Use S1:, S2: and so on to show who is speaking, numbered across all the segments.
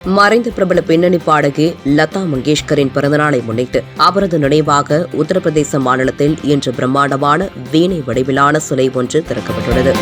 S1: மறைந்த பிரபல பின்னணி பாடகி லதா மங்கேஷ்கரின் பிறந்தநாளை முன்னிட்டு அவரது நினைவாக உத்தரப்பிரதேச மாநிலத்தில் இன்று பிரம்மாண்டமான வீணை வடிவிலான சிலை ஒன்று திறக்கப்பட்டுள்ளது.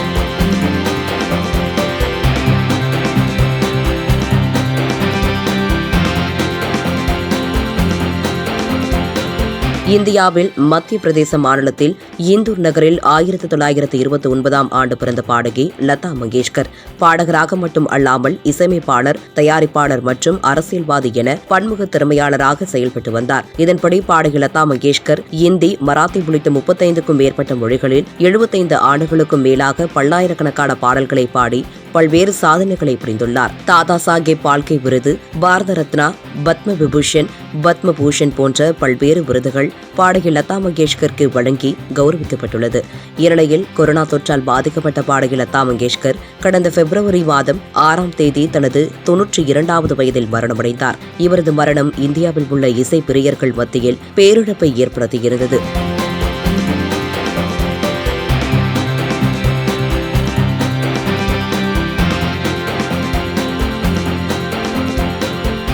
S1: இந்தியாவில் மத்திய பிரதேச மாநிலத்தில் இந்தூர் நகரில் 1929ஆம் ஆண்டு பிறந்த பாடகி லதா மங்கேஷ்கர் பாடகராக மட்டும் அல்லாமல் இசையமைப்பாளர், தயாரிப்பாளர் மற்றும் அரசியல்வாதி என பன்முக திறமையாளராக செயல்பட்டு வந்தார். இதன்படி பாடகி லதா மங்கேஷ்கர் இந்தி, மராத்தி உள்ளிட்ட 35க்கும் மேற்பட்ட மொழிகளில் 75 ஆண்டுகளுக்கும் மேலாக பல்லாயிரக்கணக்கான பாடல்களை பாடி பல்வேறு சாதனைகளை புரிந்துள்ளார். தாதா சாஹேப் பால்கே விருது, பாரத ரத்னா, பத்ம விபூஷன், பத்ம பூஷன் போன்ற பல்வேறு விருதுகள் பாடகி லதா மங்கேஷ்கருக்கு வழங்கி கௌரவிக்கப்பட்டுள்ளது. இந்நிலையில் கொரோனா தொற்றால் பாதிக்கப்பட்ட பாடகி லதா மங்கேஷ்கர் கடந்த பிப்ரவரி மாதம் 6ஆம் தேதி தனது 92வது வயதில் மரணமடைந்தார். இவரது மரணம் இந்தியாவில் உள்ள இசை பிரியர்கள் மத்தியில் பேரிழப்பை ஏற்படுத்தியிருந்தது.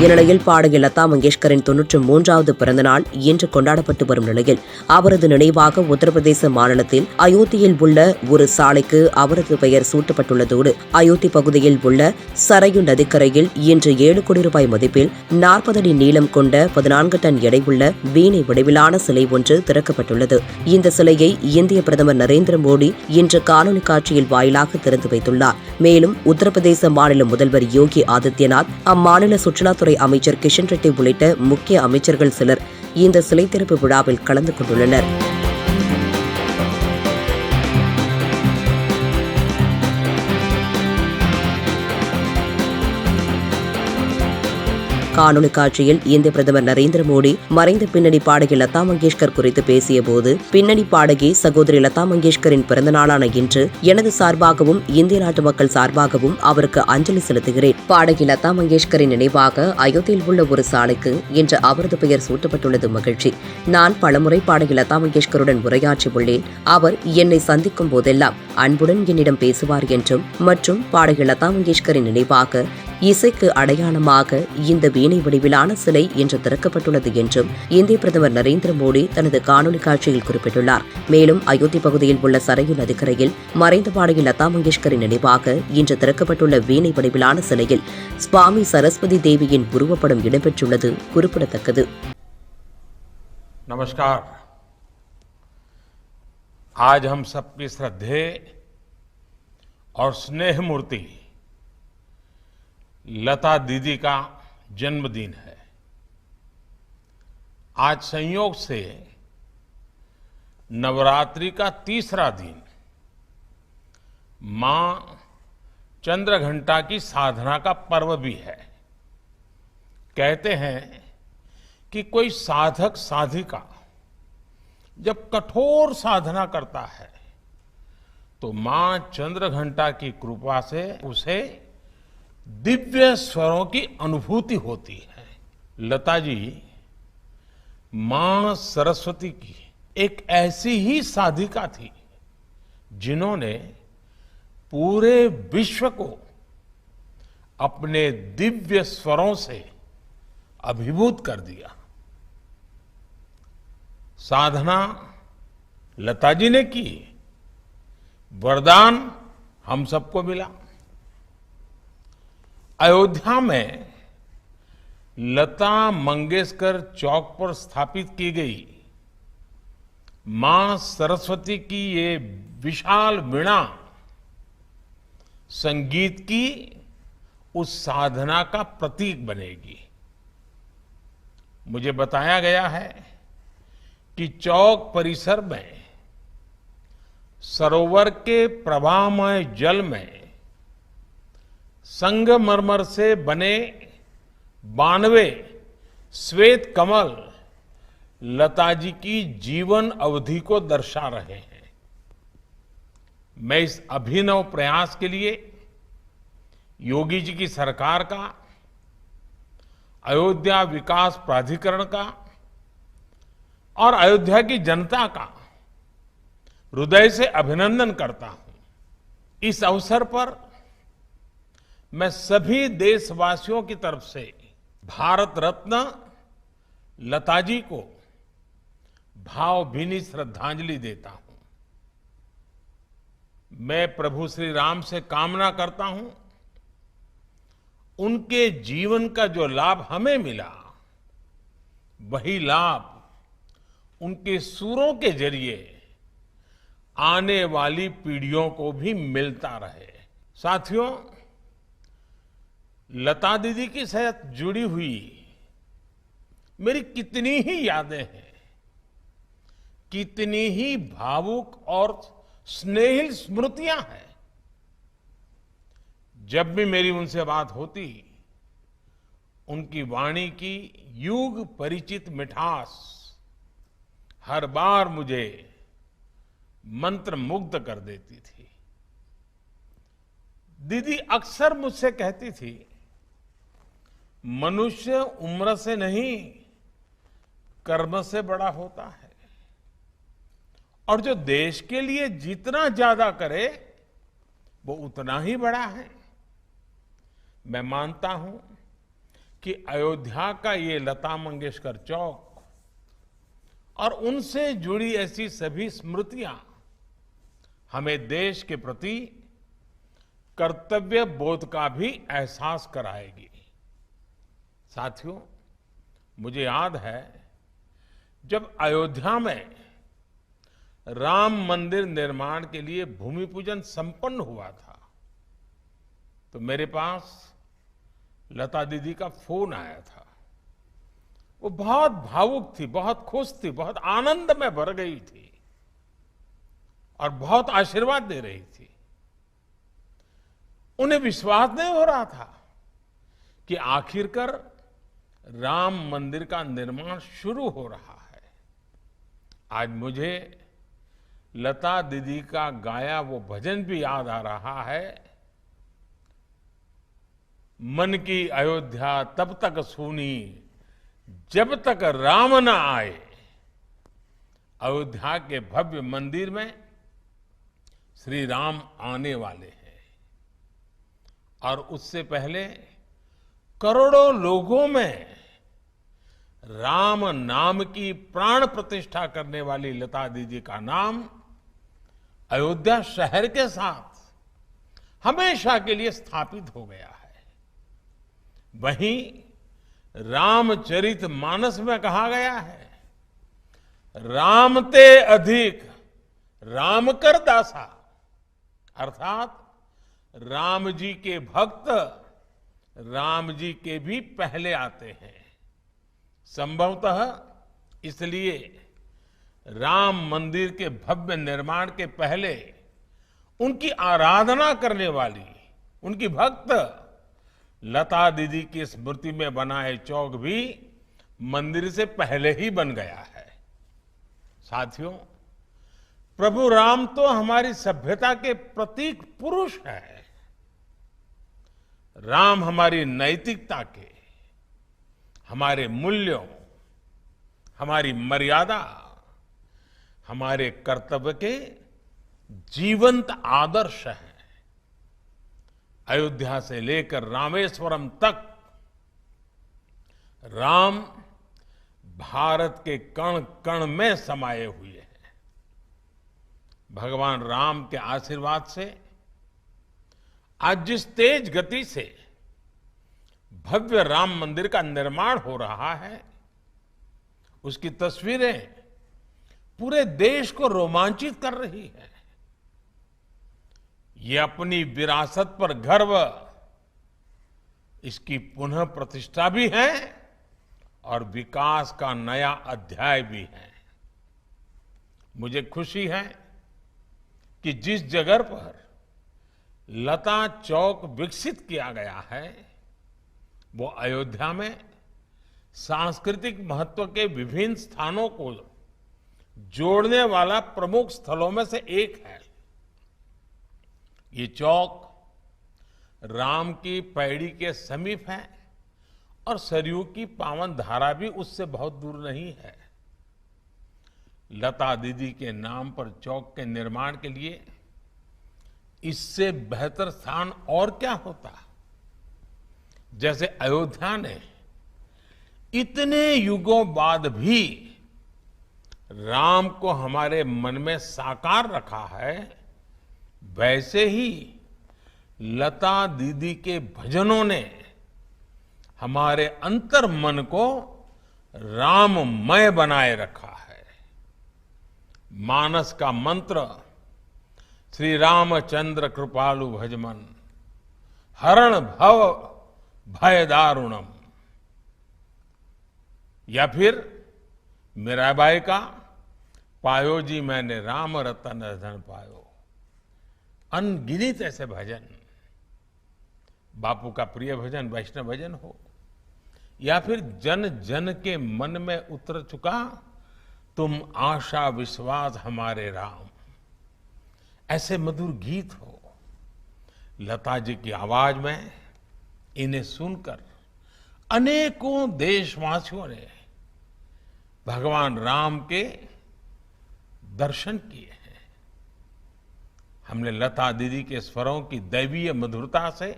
S1: இந்நிலையில் பாடகி லதா மங்கேஷ்கரின் 93வது பிறந்தநாள் இன்று கொண்டாடப்பட்டு வரும் நிலையில் அவரது நினைவாக உத்தரப்பிரதேச மாநிலத்தில் அயோத்தியில் உள்ள ஒரு சாலைக்கு அவரது பெயர் சூட்டப்பட்டுள்ளதோடு அயோத்தி பகுதியில் உள்ள சரையு நதிக்கரையில் இன்று 7 கோடி ரூபாய் மதிப்பில் 40 அடி நீளம் கொண்ட 14 டன் எடை உள்ள வீணை வடிவிலான சிலை ஒன்று திறக்கப்பட்டுள்ளது. இந்த சிலையை இந்திய பிரதமர் நரேந்திர மோடி இன்று காணொலி காட்சியில் வாயிலாக திறந்து வைத்துள்ளார். மேலும் உத்தரப்பிரதேச மாநில முதல்வர் யோகி ஆதித்யநாத், அம்மாநில சுற்றுலாத்துறை அமைச்சர் கிஷன் ரெட்டி உள்ளிட்ட முக்கிய அமைச்சர்கள் சிலர் இந்த சிலை திறப்பு விழாவில் கலந்து கொண்டுள்ளனர். காணொலி காட்சியில் இந்திய பிரதமர் நரேந்திர மோடி மறைந்த பின்னணி பாடகி லதா மங்கேஷ்கர் குறித்து பேசியபோது, பின்னணி பாடகி சகோதரி லதா மங்கேஷ்கரின் பிறந்த நாளான இன்று எனது சார்பாகவும் இந்திய நாட்டு மக்கள் சார்பாகவும் அவருக்கு அஞ்சலி செலுத்துகிறேன். பாடகி லதா மங்கேஷ்கரின் நினைவாக அயோத்தியில் உள்ள ஒரு சாலைக்கு இன்று அவரது பெயர் சூட்டப்பட்டுள்ளது மகிழ்ச்சி. நான் பலமுறை பாடகி லதா மங்கேஷ்கருடன் உரையாற்றியுள்ளேன். அவர் என்னை சந்திக்கும் போதெல்லாம் அன்புடன் என்னிடம் பேசுவார் என்றும் மற்றும் பாடகி லதா மங்கேஷ்கரின் நினைவாக இசைக்கு அடையாளமாக இந்த வீணை வடிவிலான சிலை இன்று திறக்கப்பட்டுள்ளது என்றும் இந்திய பிரதமர் நரேந்திர மோடி தனது காணொலி காட்சியில் குறிப்பிட்டுள்ளார். மேலும் அயோத்தி பகுதியில் உள்ள சரையு நதிக்கரையில் மறைந்த பாடகி லதா மங்கேஷ்கரின் நினைவாக இன்று திறக்கப்பட்டுள்ள வீணை வடிவிலான சிலையில் சுவாமி சரஸ்வதி தேவியின் உருவப்படம் இடம்பெற்றுள்ளது குறிப்பிடத்தக்கது.
S2: नमस्कार। आज हम सबकी श्रद्धेय और स्नेह मूर्ति लता दीदी का जन्मदिन है। आज संयोग से नवरात्रि का तीसरा दिन मां चंद्रघंटा की साधना का पर्व भी है। कहते हैं कि कोई साधक साधिका जब कठोर साधना करता है तो मां चंद्रघंटा की कृपा से उसे दिव्य स्वरों की अनुभूति होती है। लता जी मां सरस्वती की एक ऐसी ही साधिका थी जिन्होंने पूरे विश्व को अपने दिव्य स्वरों से अभिभूत कर दिया। साधना लता जी ने की, वरदान हम सबको मिला। अयोध्या में लता मंगेशकर चौक पर स्थापित की गई मां सरस्वती की ये विशाल वीणा संगीत की उस साधना का प्रतीक बनेगी। मुझे बताया गया है कि चौक परिसर में सरोवर के प्रवाहमय जल में संगमरमर से बने 92 श्वेत कमल लता जी की जीवन अवधि को दर्शा रहे हैं। मैं इस अभिनव प्रयास के लिए योगी जी की सरकार का, अयोध्या विकास प्राधिकरण का और अयोध्या की जनता का हृदय से अभिनंदन करता हूं। इस अवसर पर मैं सभी देशवासियों की तरफ से भारत रत्न लता जी को भावभीनी श्रद्धांजलि देता हूं। मैं प्रभु श्री राम से कामना करता हूं उनके जीवन का जो लाभ हमें मिला, वही लाभ उनके सूरों के जरिए आने वाली पीढ़ियों को भी मिलता रहे। साथियों, लता दीदी के साथ जुड़ी हुई मेरी कितनी ही यादें हैं, कितनी ही भावुक और स्नेहिल स्मृतियां हैं। जब भी मेरी उनसे बात होती, उनकी वाणी की युग परिचित मिठास हर बार मुझे मंत्र मुग्ध कर देती थी। दीदी अक्सर मुझसे कहती थी, मनुष्य उम्र से नहीं कर्म से बड़ा होता है, और जो देश के लिए जितना ज्यादा करे वो उतना ही बड़ा है। मैं मानता हूं कि अयोध्या का ये लता मंगेशकर चौक और उनसे जुड़ी ऐसी सभी स्मृतियां हमें देश के प्रति कर्तव्य बोध का भी एहसास कराएगी। साथियों, मुझे याद है जब अयोध्या में राम मंदिर निर्माण के लिए भूमि पूजन संपन्न हुआ था, तो मेरे पास लता दीदी का फोन आया था। वो बहुत भावुक थी, बहुत खुश थी, बहुत आनंद में भर गई थी और बहुत आशीर्वाद दे रही थी। उन्हें विश्वास नहीं हो रहा था कि आखिरकार राम मंदिर का निर्माण शुरू हो रहा है। आज मुझे लता दीदी का गाया वो भजन भी याद आ रहा है, मन की अयोध्या तब तक सूनी जब तक राम न आए। अयोध्या के भव्य मंदिर में श्री राम आने वाले हैं और उससे पहले करोड़ों लोगों में राम नाम की प्राण प्रतिष्ठा करने वाली लता दीदी का नाम अयोध्या शहर के साथ हमेशा के लिए स्थापित हो गया है। वहीं रामचरित मानस में कहा गया है, राम ते अधिक राम कर दासा, अर्थात राम जी के भक्त राम जी के भी पहले आते हैं। संभवतः इसलिए राम मंदिर के भव्य निर्माण के पहले उनकी आराधना करने वाली उनकी भक्त लता दीदी की स्मृति में बनाए चौक भी मंदिर से पहले ही बन गया है। साथियों, प्रभु राम तो हमारी सभ्यता के प्रतीक पुरुष है। राम हमारी नैतिकता के, हमारे मूल्यों, हमारी मर्यादा, हमारे कर्तव्य के जीवंत आदर्श हैं। अयोध्या से लेकर रामेश्वरम तक राम भारत के कण कण में समाये हुए हैं। भगवान राम के आशीर्वाद से आज जिस तेज गति से भव्य राम मंदिर का निर्माण हो रहा है, उसकी तस्वीरें पूरे देश को रोमांचित कर रही है। ये अपनी विरासत पर गर्व, इसकी पुनः प्रतिष्ठा भी है और विकास का नया अध्याय भी है। मुझे खुशी है कि जिस जगह पर लता चौक विकसित किया गया है, वो अयोध्या में सांस्कृतिक महत्व के विभिन्न स्थानों को जोड़ने वाला प्रमुख स्थलों में से एक है। ये चौक राम की पैड़ी के समीप है और सरयू की पावन धारा भी उससे बहुत दूर नहीं है। लता दीदी के नाम पर चौक के निर्माण के लिए इससे बेहतर स्थान और क्या होता। जैसे अयोध्या ने इतने युगों बाद भी राम को हमारे मन में साकार रखा है, वैसे ही लता दीदी के भजनों ने हमारे अंतर मन को राममय बनाए रखा है। मानस का मंत्र श्री रामचंद्र कृपालु भजमन, हरण भव भय दारुणम, या फिर मीराबाई का पायो जी मैंने राम रतन धन पायो। अनगिनत ऐसे भजन, बापू का प्रिय भजन वैष्णव भजन हो, या फिर जन जन के मन में उतर चुका तुम आशा विश्वास हमारे राम, ऐसे मधुर गीत हो। लता जी की आवाज में इन्हें सुनकर अनेकों देशवासियों ने भगवान राम के दर्शन किए हैं। हमने लता दीदी के स्वरों की दैवीय मधुरता से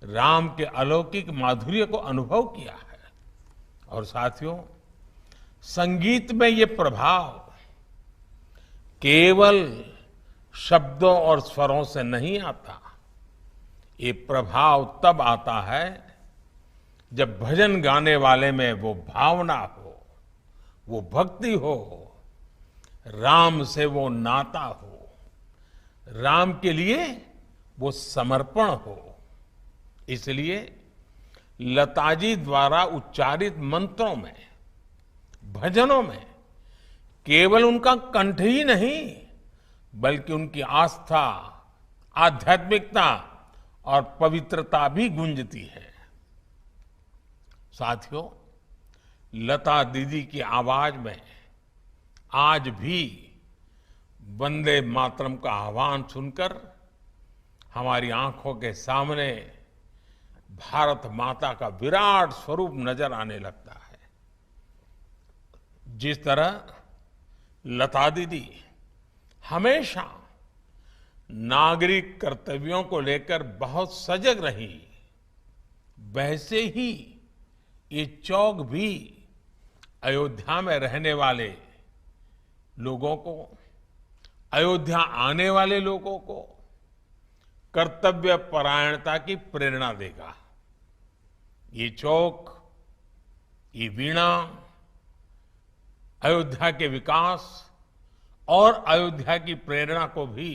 S2: राम के अलौकिक माधुर्य को अनुभव किया है। और साथियों, संगीत में ये प्रभाव केवल शब्दों और स्वरों से नहीं आता। ये प्रभाव तब आता है जब भजन गाने वाले में वो भावना हो, वो भक्ति हो, राम से वो नाता हो, राम के लिए वो समर्पण हो। इसलिए लताजी द्वारा उच्चारित मंत्रों में, भजनों में केवल उनका कंठ ही नहीं, बल्कि उनकी आस्था, आध्यात्मिकता और पवित्रता भी गूंजती है। साथियों, लता दीदी की आवाज में आज भी वंदे मातरम का आह्वान सुनकर हमारी आंखों के सामने भारत माता का विराट स्वरूप नजर आने लगता है। जिस तरह लता दीदी हमेशा नागरिक कर्तव्यों को लेकर बहुत सजग रही, वैसे ही ये चौक भी अयोध्या में रहने वाले लोगों को, अयोध्या आने वाले लोगों को कर्तव्य परायणता की प्रेरणा देगा। ये चौक, ये वीणा अयोध्या के विकास और अयोध्या की प्रेरणा को भी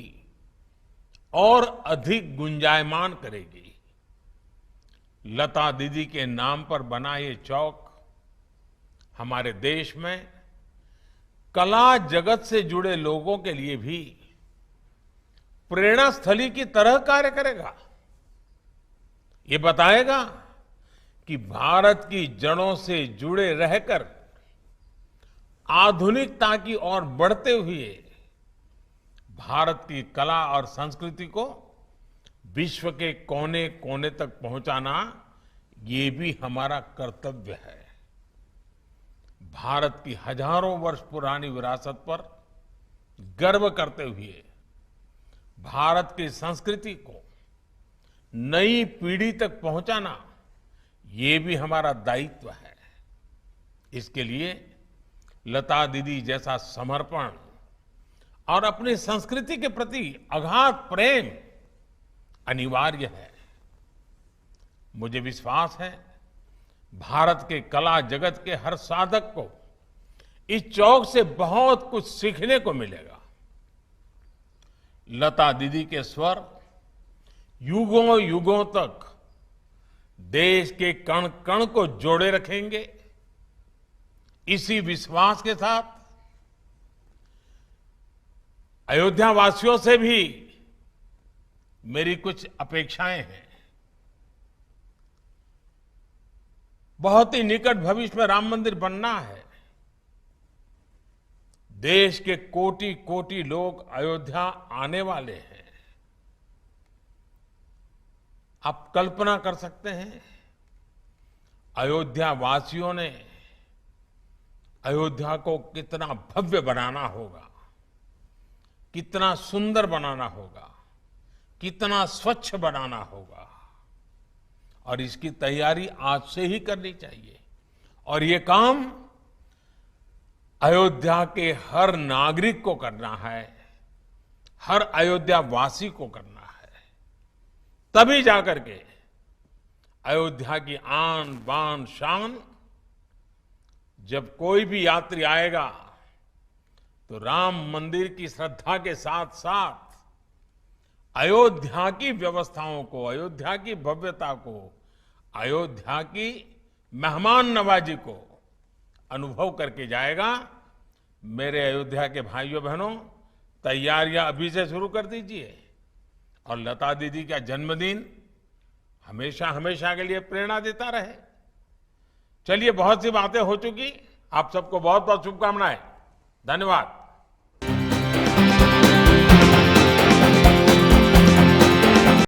S2: और अधिक गुंजायमान करेगी। लता दीदी के नाम पर बना ये चौक हमारे देश में कला जगत से जुड़े लोगों के लिए भी प्रेरणा स्थली की तरह कार्य करेगा। ये बताएगा कि भारत की जड़ों से जुड़े रहकर आधुनिकता की ओर बढ़ते हुए भारत की कला और संस्कृति को विश्व के कोने कोने तक पहुंचाना, ये भी हमारा कर्तव्य है। भारत की हजारों वर्ष पुरानी विरासत पर गर्व करते हुए भारत की संस्कृति को नई पीढ़ी तक पहुंचाना, ये भी हमारा दायित्व है। इसके लिए लता दीदी जैसा समर्पण और अपनी संस्कृति के प्रति अगाध प्रेम अनिवार्य है। मुझे विश्वास है भारत के कला जगत के हर साधक को इस चौक से बहुत कुछ सीखने को मिलेगा। लता दीदी के स्वर युगों युगों तक देश के कण कण को जोड़े रखेंगे। इसी विश्वास के साथ अयोध्या वासियों से भी मेरी कुछ अपेक्षाएं हैं। बहुत ही निकट भविष्य में राम मंदिर बनना है। देश के कोटि कोटि लोग अयोध्या आने वाले हैं। आप कल्पना कर सकते हैं अयोध्या वासियों ने अयोध्या को कितना भव्य बनाना होगा, कितना सुंदर बनाना होगा, कितना स्वच्छ बनाना होगा। और इसकी तैयारी आज से ही करनी चाहिए। और ये काम अयोध्या के हर नागरिक को करना है, हर अयोध्या वासी को करना है। तभी जाकर के अयोध्या की आन बान शान, जब कोई भी यात्री आएगा तो राम मंदिर की श्रद्धा के साथ साथ अयोध्या की व्यवस्थाओं को, अयोध्या की भव्यता को, अयोध्या की मेहमान नवाजी को अनुभव करके जाएगा। मेरे अयोध्या के भाइयों बहनों, तैयारियां अभी से शुरू कर दीजिए। और लता दीदी का जन्मदिन हमेशा हमेशा के लिए प्रेरणा देता रहे। चलिए, बहुत सी बातें हो चुकी। आप सबको बहुत बहुत शुभकामनाएं। धन्यवाद।